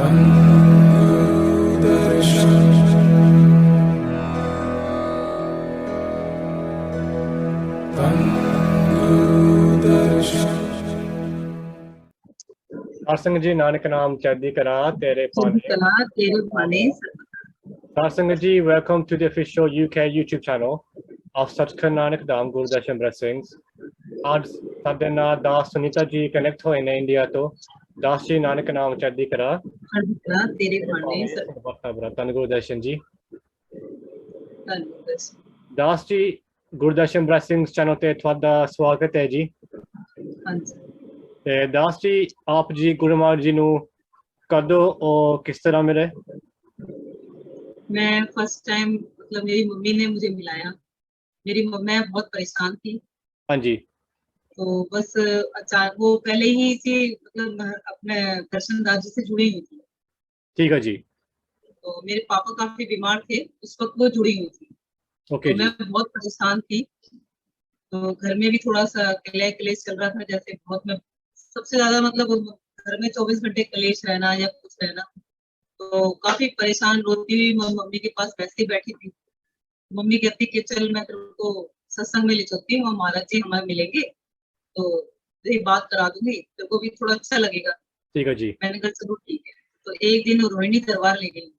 सारसंग जी नानक नाम चढ़दी करा तेरे पाने Sarsanga ji, welcome to the official UK YouTube channel of Sachkhand Nanak Dham Gurudashan Blessings. आज ਸਾਡੇ ਨਾਲ ਦਾਸ ਸੁਨੀਤਾ ਜੀ ਕਨੈਕਟ ਹੋਏ ਨੇ ਇੰਡੀਆ ਤੋਂ। ਦਾਸ ਜੀ ਨਾਨਕ ਨਾਮ ਚੜ੍ਹਦੀ ਕਲਾ ਤੇਰੇ ਬਾਣੇ ਧੰਨ ਗੁਰਦਰਸ਼ਨ ਜੀ। ਦਾਸ ਜੀ ਗੁਰਦਰਸ਼ਨ ਬਲੇਸਿੰਗਸ ਚੈਨਲ ਤੇ ਤੁਹਾਡਾ ਸਵਾਗਤ ਹੈ ਜੀ। ਹਾਂਜੀ ਤੇ ਦਾਸ ਜੀ ਆਪ ਜੀ ਗੁਰੂ ਮਹਾਰਾਜ ਜੀ ਨੂੰ ਕਦੋਂ और किस तरह मिले? मैं फर्स्ट टाइम मतलब मेरी मम्मी ने मुझे मिलाया। मैं बहुत परेशान थी। हाँ जी। तो बस अचानक वो पहले ही से मतलब अपने दर्शन दास जी से जुड़ी हुई थी। ठीक है जी। तो मेरे पापा काफी बीमार थे उस वक्त, वो जुड़ी हुई थी। ओके तो जी। मैं बहुत परेशान थी। तो घर में भी थोड़ा सा कलेश चल रहा था, जैसे बहुत मैं सबसे ज्यादा मतलब घर में 24 घंटे कलेश रहना या कुछ रहना। तो काफी परेशान रोती हुई मम्मी के पास वैसे ही बैठी थी। मम्मी कहती कि चल मैं तेरे को सत्संग में ले चलती हूँ, महाराज जी हमारे मिलेंगे तो ये बात करा दूंगी, तेरे को भी थोड़ा अच्छा लगेगा। ठीक है जी। मैंने कहा चलो ठीक है। तो एक दिन रोहिणी दरबार ले गई,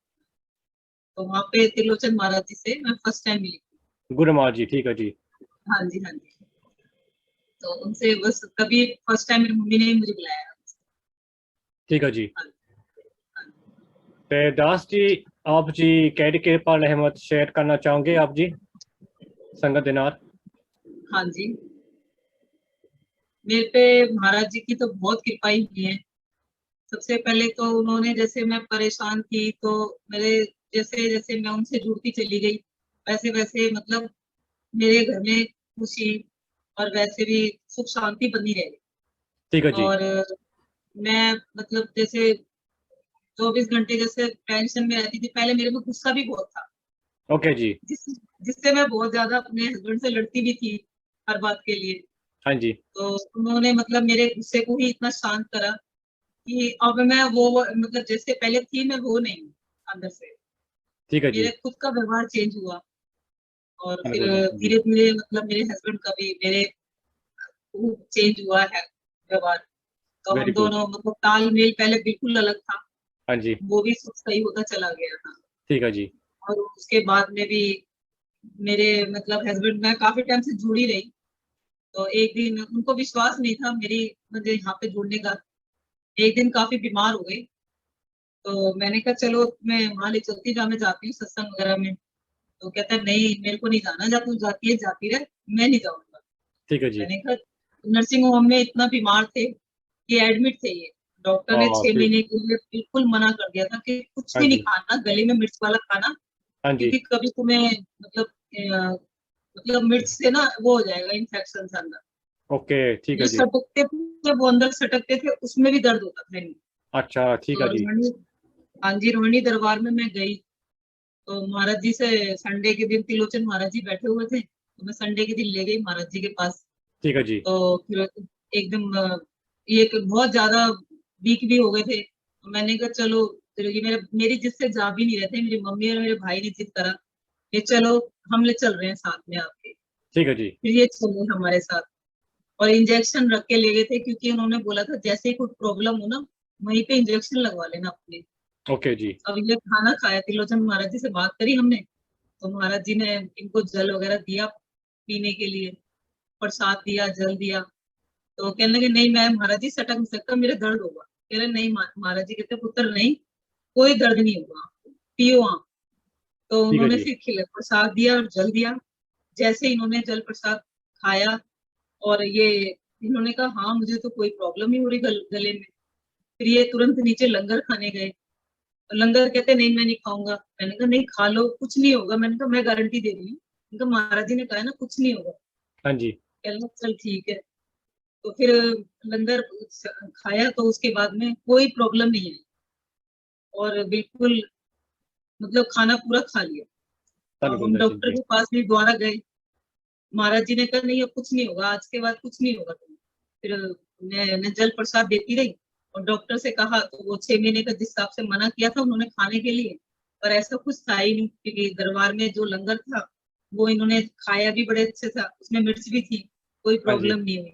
तो वहाँ पे त्रिलोचन महाराज जी से मैं फर्स्ट टाइम मिली। गुरु महाराज जी, ठीक है जी। हाँ जी हाँ जी। तो उनसे बस कभी फर्स्ट टाइम मेरी मम्मी ने मुझे बुलाया। ठीक है जी। तो दास जी आप जी कैडी कृपा रहमत शेयर करना चाहोगे आप जी संगत दिनार? हाँ जी, मेरे पे महाराज जी की तो बहुत कृपा ही हुई है। सबसे पहले तो उन्होंने, जैसे मैं परेशान थी तो मेरे जैसे जैसे मैं उनसे जुड़ती चली गई वैसे वैसे मतलब मेरे घर में खुशी और वैसे भी सुख शांति बनी रही। ठीक है जी। और मैं मतलब जैसे 24 घंटे जैसे टेंशन में रहती थी। पहले मेरे में गुस्सा भी बहुत था। ओके जी। जिससे मैं बहुत ज्यादा अपने हस्बैंड से लड़ती भी थी हर बात के लिए। हाँ जी। तो उन्होंने मतलब मेरे गुस्से को ही इतना शांत करा कि अब मैं वो मतलब जैसे पहले थी मैं वो नहीं हूँ अंदर से। ठीक है जी। मेरे खुद का व्यवहार चेंज हुआ और फिर जी। धीरे धीरे मतलब मेरे हस्बैंड का भी मेरे चेंज हुआ है व्यवहार। तो हम वेरी गुड। दोनों मतलब तालमेल पहले बिल्कुल अलग था, हाँ जी। वो भी सब सही होता चला गया था। ठीक है जी। और उसके बाद में भी मेरे मतलब हस्बैंड, मैं काफी टाइम से जुड़ी रही। तो एक दिन उनको विश्वास नहीं था मेरी मुझे यहाँ पे जुड़ने का। एक दिन काफी बीमार हो गई तो मैंने कहा चलो मैं वहां ले चलती, जहाँ मैं जाती हूँ सत्संग वगैरह में। तो कहता है नहीं मेरे को नहीं जाना, जा तू जाती है जाती रहे, मैं नहीं जाऊंगा। ठीक है जी। मैंने कहा नर्सिंग होम में इतना बीमार थे कि एडमिट थे ये। डॉक्टर ने 6 फिर। महीने के लिए बिल्कुल मना कर दिया था कि कुछ हाँ भी नहीं जी। खाना, गले में मिर्च वाला खाना, हाँ जी। क्योंकि कभी तुम्हें मतलब मिर्च से ना वो हो जाएगा इन्फेक्शन अंदर। ओके ठीक जो है जी। सटकते थे वो अंदर सटकते थे, उसमें भी दर्द होता था इनको। अच्छा ठीक है तो जी। हाँ जी, रोहिणी दरबार में मैं गई तो महाराज जी से संडे के दिन त्रिलोचन महाराज जी बैठे हुए थे, तो मैं संडे के दिन ले गई महाराज जी के पास। ठीक है जी। तो फिर एकदम ये बहुत ज्यादा वीक भी हो गए थे। तो मैंने कहा चलो, फिर ये मेरी जिससे जा भी नहीं रहे थे, मेरी मम्मी और मेरे भाई ने जिद करा कि चलो हम ले चल रहे हैं साथ में आपके। ठीक है जी। फिर ये चले हमारे साथ और इंजेक्शन रख के ले गए थे, क्योंकि उन्होंने बोला था जैसे ही कोई प्रॉब्लम हो ना वहीं पे इंजेक्शन लगवा लेना अपने। ओके जी। अब ये खाना खाया, त्रिलोचन महाराज जी से बात करी हमने, तो महाराज जी ने इनको जल वगैरह दिया पीने के लिए, प्रसाद दिया, जल दिया। तो कहने लगे नहीं मैं महाराज जी सटक नहीं सकता, मेरे दर्द होगा। कह रहे नहीं महाराज जी कहते पुत्र नहीं, कोई दर्द नहीं होगा, पियो आप। तो ठीक है उन्होंने जी। फिर खिला प्रसाद दिया और जल दिया। जैसे इन्होंने जल प्रसाद खाया और ये इन्होंने कहा हाँ मुझे तो कोई प्रॉब्लम नहीं हो रही गले में। फिर ये तुरंत नीचे लंगर खाने गए। लंगर कहते नहीं मैं नहीं खाऊंगा। मैंने कहा नहीं खा लो, कुछ नहीं होगा। मैंने कहा मैं गारंटी दे रही हूँ, उनका महाराज जी ने कहा है ना कुछ नहीं होगा। हाँ जी। कहना चल ठीक है। तो फिर लंगर खाया तो उसके बाद में कोई प्रॉब्लम नहीं है और बिल्कुल मतलब खाना पूरा खा लिया। धन हम गुरदर्शन डॉक्टर जी। के पास भी दोबारा गए। महाराज जी ने कहा नहीं अब कुछ नहीं होगा, आज के बाद कुछ नहीं होगा तुम्हें। फिर मैं जल प्रसाद देती रही और डॉक्टर से कहा तो वो 6 महीने का जिस हिसाब से मना किया था उन्होंने खाने के लिए, पर ऐसा कुछ था ही नहीं, क्योंकि दरबार में जो लंगर था वो इन्होंने खाया भी बड़े अच्छे था, उसमें मिर्च भी थी, कोई हाँ जी। प्रॉब्लम नहीं हुई।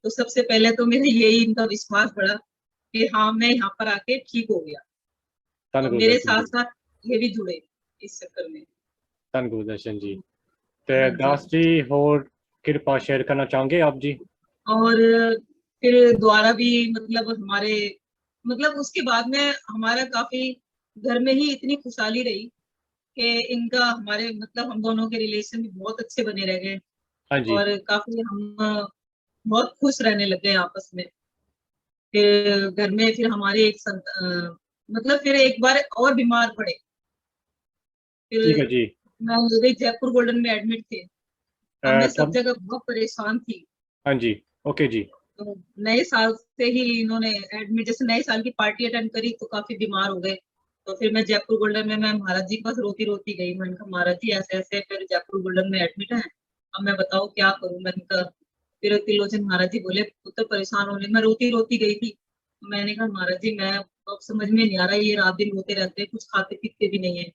तो सबसे पहले तो मेरा यही इनका विश्वास बढ़ा कि हाँ मैं यहाँ पर आके ठीक हो गया, धन और मेरे गुरुदर्शन साथ जी। साथ ये भी जुड़े इस चक्कर में। धन गुरुदर्शन जी। ते हाँ जी। दास जी होर कृपा शेयर करना चाहोगे आप जी? और फिर द्वारा भी मतलब हमारे, मतलब उसके बाद में हमारा काफी घर में ही इतनी खुशहाली रही कि इनका हमारे मतलब हम दोनों के रिलेशन भी बहुत अच्छे बने रह गए, हाँ जी। और काफी हम बहुत खुश रहने लग गए आपस में। फिर घर में फिर हमारे मतलब फिर एक बार और बीमार पड़े, ठीक है फिर जी। मैं हो गई जयपुर गोल्डन में एडमिट थे। अब मैं सब तब जगह बहुत परेशान थी। हाँ जी। ओके जी। तो नए साल से ही इन्होंने एडमिट, जैसे नए साल की पार्टी अटेंड करी तो काफी बीमार हो गए। तो फिर मैं जयपुर गोल्डन में, मैं महाराज जी के पास रोती रोती गई, मैंने कहा महाराज जी ऐसे ऐसे फिर जयपुर गोल्डन में एडमिट है, अब मैं बताओ क्या करूं। मैंने कहा, फिर त्रिलोचन महाराज जी बोले पुत्र परेशान होने, मैं रोती रोती गई थी। मैंने कहा महाराज जी मैं अब समझ में नहीं आ रहा, ये रात दिन रोते रहते हैं, कुछ खाते पीते भी नहीं है।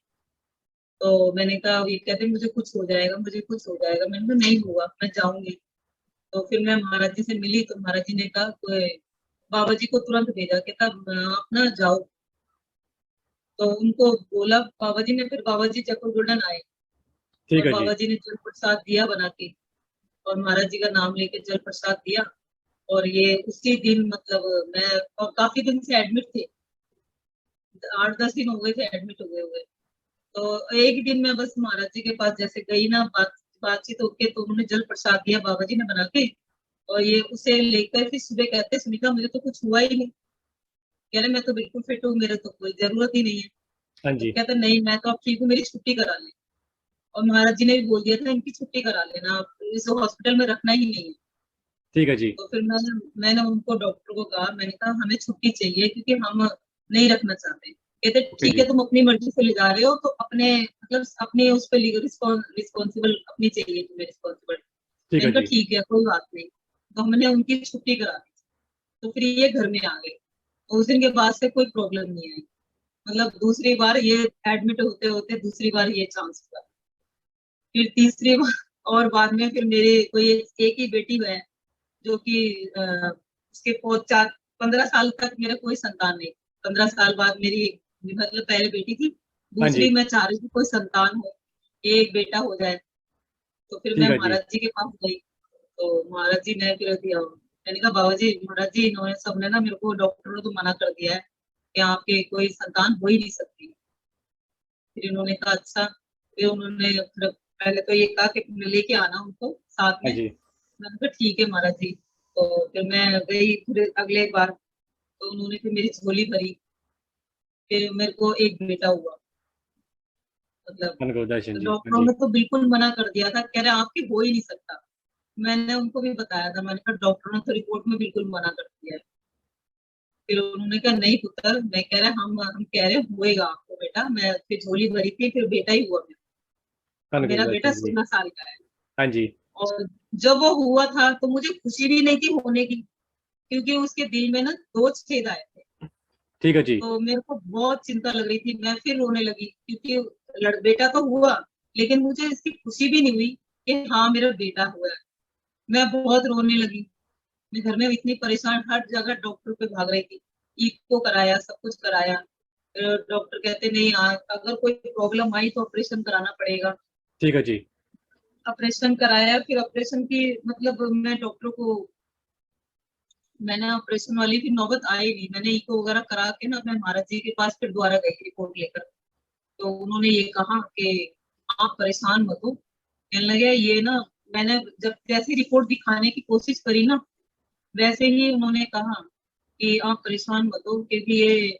तो मैंने कहा, ये कहते मुझे कुछ हो जाएगा, मुझे कुछ हो जाएगा। मैंने कहा नहीं हुआ, मैं जाऊंगी। तो फिर मैं महाराज जी से मिली तो महाराज जी ने कहा कोई, बाबा जी को तुरंत भेजा कि तब आप ना जाओ। तो उनको बोला बाबा जी ने, फिर बाबा जी जयपुर गोल्डन आए, ठीक और है जी। बाबा जी ने जल प्रसाद दिया बना के, और महाराज जी का नाम लेके जल प्रसाद दिया। और ये उसी दिन मतलब मैं, और काफी दिन से एडमिट थे, 8-10 दिन हो गए थे एडमिट हुए हुए। तो एक दिन मैं बस महाराज जी के पास जैसे गई ना, बातचीत होके, तो उन्होंने जल प्रसाद दिया बाबा जी ने बना के, और ये उसे लेकर फिर सुबह कहते सुनीता मुझे तो कुछ हुआ ही नहीं। कह रहे मैं तो बिल्कुल फिट हूँ, मेरे तो कोई जरूरत ही नहीं है। हाँ तो जी। कहते नहीं मैं तो अब ठीक हूँ, मेरी छुट्टी करा ले। और महाराज जी ने भी बोल दिया था इनकी छुट्टी करा लेना, आप इस हॉस्पिटल में रखना ही नहीं है। ठीक है जी। तो फिर मैंने उनको डॉक्टर को कहा, मैंने कहा हमें छुट्टी चाहिए क्योंकि हम नहीं रखना चाहते। कहते ओके ठीक जी। है तुम अपनी मर्जी से ले जा रहे हो तो अपने मतलब अपने उस पर रिस्पॉन्सिबल अपनी चाहिए तुम्हें रिस्पॉन्सिबल। ठीक है मैंने कहा जी। ठीक है कोई बात नहीं। तो हमने उनकी छुट्टी करा दी, तो फिर ये घर में आ गए। तो उस दिन के बाद से कोई प्रॉब्लम नहीं आई, मतलब दूसरी बार ये एडमिट होते होते दूसरी बार ये चांस हुआ। फिर तीसरी बार और बाद में फिर मेरे कोई एक ही बेटी है, जो कि उसके 15 साल तक मेरा कोई संतान नहीं। 15 साल बाद मेरी मतलब पहले बेटी थी, हाँ दूसरी जी। मैं चाह रही थी कोई संतान हो, एक बेटा हो जाए। तो फिर मैं ठीक है जी। महाराज जी के पास गई, तो महाराज जी ने फिर दिया। मैंने कहा बाबा जी, महाराज जी इन्होंने सबने ना मेरे को, डॉक्टर ने तो मना कर दिया है कि आपके कोई संतान हो ही नहीं सकती। फिर इन्होंने कहा अच्छा। फिर उन्होंने फिर पहले तो ये कहा कि लेके आना उनको साथ हाँ में। जी। मैंने कहा ठीक है महाराज जी। तो फिर मैं गई फिर अगले बार, तो उन्होंने फिर मेरी झोली भरी, फिर मेरे को एक बेटा हुआ। मतलब धन गुरुदर्शन जी। हाँ डॉक्टरों जी। ने तो बिल्कुल मना कर दिया था, कह रहे आपके हो ही नहीं सकता। मैंने उनको भी बताया था, मैंने कहा डॉक्टरों ने तो रिपोर्ट में बिल्कुल मना कर दिया है। फिर उन्होंने कहा नहीं पुत्र, मैं कह रहा हम कह रहे होएगा आपको बेटा। मैं फिर झोली भरी थी, फिर बेटा ही हुआ मेरा। धन अब मेरा बेटा गुरुदर्शन जी। 16 साल का है। हाँ जी। और जब वो हुआ था तो मुझे खुशी भी नहीं थी होने की, क्योंकि उसके दिल में ना 2 छेद आए थे। ठीक है जी। तो मेरे को बहुत चिंता लग रही थी, मैं फिर रोने लगी क्योंकि बेटा तो हुआ, लेकिन मुझे इसकी खुशी भी नहीं हुई कि हाँ मेरा बेटा हुआ है। मैं बहुत रोने लगी। मैं घर में इतनी परेशान, हर जगह डॉक्टर पे भाग रही थी, इको कराया, सब कुछ कराया। फिर डॉक्टर कहते नहीं अगर कोई प्रॉब्लम आई तो ऑपरेशन कराना पड़ेगा। ठीक है जी। ऑपरेशन कराया, फिर ऑपरेशन की मतलब मैं डॉक्टर को, मैंने ऑपरेशन वाली भी नौबत आई नहीं, मैंने इको वगैरह करा के ना मैं महाराज जी के पास फिर दोबारा गई रिपोर्ट लेकर। तो उन्होंने ये कहा कि आप परेशान मत हो। कहने लगे ये ना, मैंने जब जैसी रिपोर्ट दिखाने की कोशिश करी ना, वैसे ही उन्होंने कहा कि आप परेशान मत हो, क्योंकि ये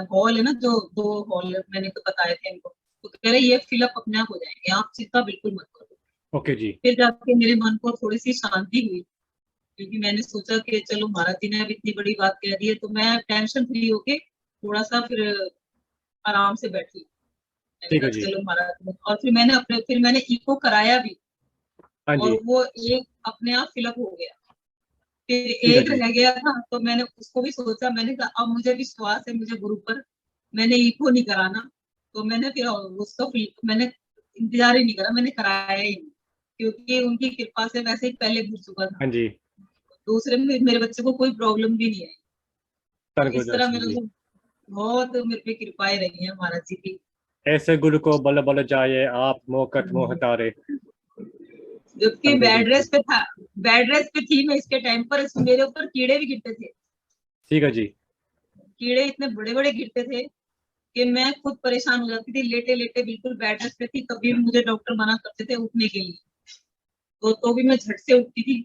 हॉल है ना, जो 2 हॉल मैंने तो बताए थे इनको, तो कह रहे ये फिलअप अपने आप हो जाएंगे, आप चिंता बिल्कुल मत करो। ओके जी। फिर जाके मेरे मन को थोड़ी सी शांति हुई, क्योंकि मैंने सोचा कि चलो महाराज जी ने अब इतनी बड़ी बात कह दी है, तो मैं टेंशन फ्री होके थोड़ा सा फिर आराम से बैठी। मैंने ठीक कहा है जी। चलो महाराज जी और फिर मैंने इको कराया भी, हाँ और जी। वो एक अपने आप फिलअप हो गया। फिर ठीक है एक जी। रह गया था, तो मैंने उसको भी सोचा, मैंने कहा अब मुझे विश्वास है मुझे गुरु पर, मैंने इको नहीं कराना। तो मैंने फिर उसका मैंने इंतजार ही नहीं करा, मैंने कराया ही नहीं, क्योंकि उनकी कृपा से वैसे ही पहले घुस चुका था। हाँ जी। दूसरे में मेरे बच्चे को कोई प्रॉब्लम भी नहीं आई। तो धन इस तरह गुरदर्शन मेरे जी। को बहुत मेरे पे कृपाएं रही है महाराज जी की। ऐसे गुरु को बल बल जाए आप मोहकत मोह तारे। जबकि धन बेड गुरदर्शन। रेस्ट पे था, बेड रेस्ट पे थी मैं इसके टाइम पर, मेरे ऊपर कीड़े भी गिरते थे। ठीक है जी। कीड़े इतने बड़े बड़े गिरते थे कि मैं खुद परेशान हो जाती थी, लेटे लेटे बिल्कुल बेड रेस्ट पे थी, तभी भी मुझे डॉक्टर मना करते थे उठने के लिए। तो भी मैं झट से उठती थी।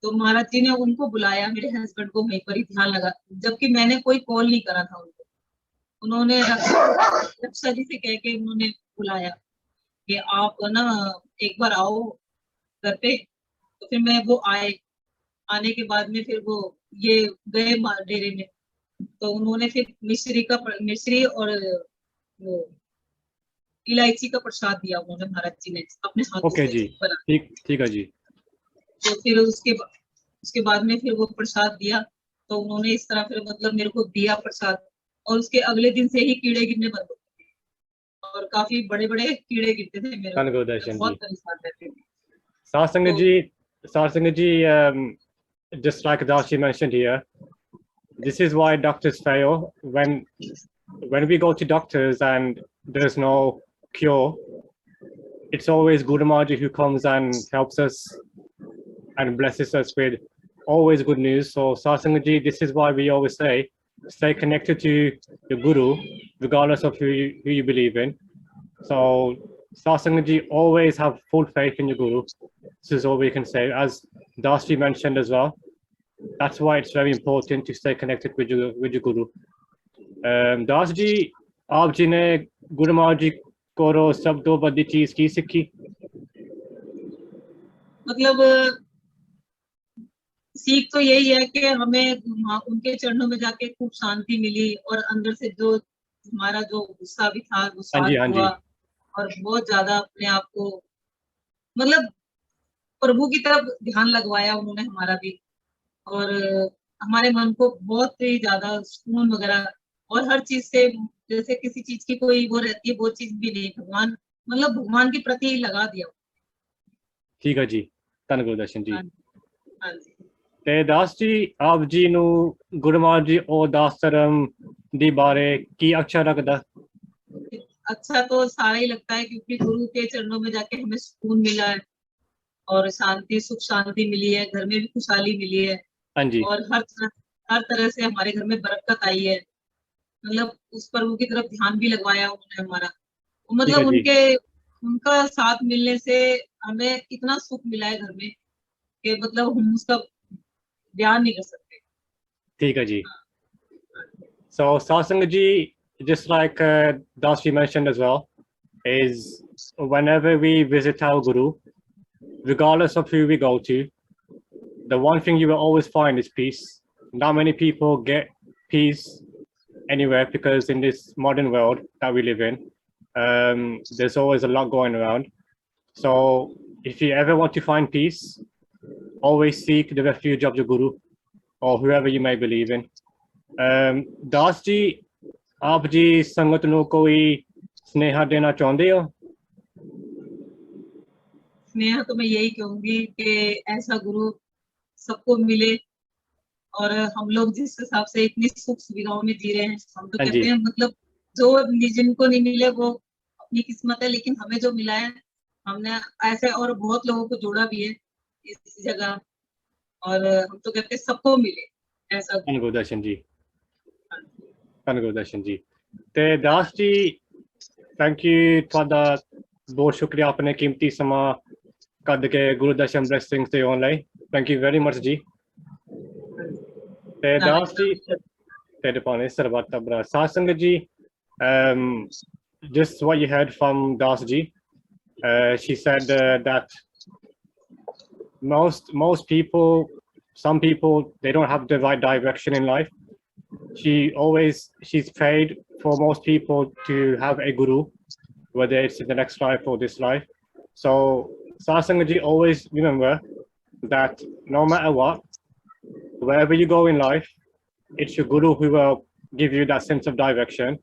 तो महाराज जी ने उनको बुलाया, मेरे हस्बैंड को वहीं पर ही ध्यान लगा, जबकि मैंने कोई कॉल नहीं करा था उनको। उन्होंने रक्षा जी से कह के उन्होंने बुलाया कि आप ना एक बार आओ घर पे। तो फिर मैं वो आए, आने के बाद में फिर वो ये गए डेरे में। तो उन्होंने फिर मिश्री और वो इलायची का प्रसाद दिया उन्होंने, महाराज जी ने अपने हाथों ओके से जी। बना। ठीक है जी। तो फिर उसके बाद में फिर वो प्रसाद दिया। तो उन्होंने इस तरह फिर मतलब मेरे को दिया प्रसाद, और उसके अगले दिन से ही कीड़े गिरने बंद हो गए, और काफी बड़े बड़े कीड़े गिरते थे मेरे धन ऊपर, मैं गुरदर्शन बहुत जी। परेशान रहती थी। सासंग तो जी, सासंग जी, just like Darshi mentioned here, this is why doctors fail. When we go to doctors and there's no cure, it's always Guru Maharaj who comes and helps us and blesses us with always good news. So Satsang Ji, this is why we always say, stay connected to your Guru, regardless of who you believe in. So Satsang Ji, always have full faith in your Guru. This is all we can say. As Darshi mentioned as well, that's why it's very important to stay connected with your Guru. Das ji, आप जी ने गुरु महाराज जी को सब तो बड़ी चीज की सीखी। मतलब सीख तो यही है कि हमें उनके चरणों में जाके खूब शांति मिली, और अंदर से जो हमारा जो गुस्सा भी था वो हाँ जी, शांत हाँ जी। हुआ, और बहुत ज्यादा अपने आप को मतलब प्रभु की तरफ ध्यान लगवाया उन्होंने हमारा भी। और हमारे मन को बहुत ही ज्यादा सुकून वगैरह, और हर चीज से, जैसे किसी चीज की कोई वो रहती है, वो चीज भी नहीं, भगवान मतलब भगवान के प्रति ही लगा दिया। ठीक है जी। धन गुरदर्शन जी। हाँ जी, हाँ जी। ते दास जी, आप जी नु गुरु महाराज जी और दास धर्म दी बारे की अच्छा लगता। अच्छा तो सारा ही लगता है, क्योंकि गुरु के चरणों में जाके हमें सुकून मिला है, और शांति, सुख शांति मिली है, घर में भी खुशहाली मिली है, हाँ जी। और हर तरह से हमारे घर में बरकत आई है। मतलब उस प्रभु की तरफ ध्यान भी लगवाया उन्होंने हमारा, ठीक है मतलब जी। उनका साथ मिलने से हमें इतना सुख मिला है घर में कि मतलब हम उसका बयान नहीं कर सकते। ठीक है जी। So Satsang ji, just like Das ji mentioned as well, is whenever we visit our Guru, regardless of who we go to, the one thing you will always find is peace. Not many people get peace anywhere because in this modern world that we live in, there's always a lot going around. So if you ever want to find peace, always seek the refuge of your Guru or whoever you may believe in. Das ji, आप जी संगत ਨੂੰ कोई स्नेहा देना चाहते हो। स्नेह तो मैं यही कहूंगी कि ऐसा गुरु सबको मिले, और हम लोग जिस हिसाब से इतनी सुख सुविधाओं में जी रहे हैं, हम तो हाँ कहते जी। हैं मतलब जो जिनको नहीं मिले वो अपनी किस्मत है, लेकिन हमें जो मिला है, हमने ऐसे और बहुत लोगों को जोड़ा भी है इस जगह, और हम तो कहते हैं सबको मिले ऐसा धन गुरु। गुरदर्शन जी। हाँ धन गुरदर्शन जी। ਤੇ दास जी, थैंक यू ਤੁਹਾਡਾ ਬਹੁਤ ਸ਼ੁਕਰੀਆ ਆਪਣੇ ਕੀਮਤੀ ਸਮਾਂ ਕੱਢ ਕੇ ਗੁਰਦਰਸ਼ਨ ਬਲੇਸਿੰਗਸ ਤੇ ਆਉਣ ਲਈ। ਥੈਂਕ ਯੂ ਵੈਰੀ ਮਚ ਜੀ। ਤੇ दास जी, ਤੇਰੇ ਪਾਣੇ ਸਰਬੱਤ ਬਰਾ ਸਾਧ ਸੰਗਤ ਜੀ, just what you heard from Das ji, she said that most people, some people, they don't have the right direction in life. She's prayed for most people to have a guru, whether it's in the next life or this life. So Sasangaji, always remember that no matter what, wherever you go in life, it's your guru who will give you that sense of direction.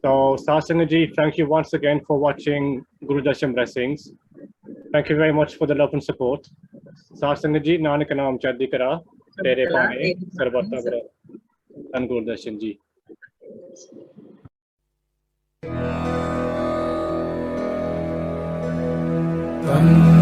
So Satsang Ji, thank you once again for watching Guru Darshan Blessings. Thank you very much for the love and support. Satsang Ji, Nanak Naam Chaddi Kara, Tere Paane, Sarvata Bra, and Guru Darshan Ji. Tam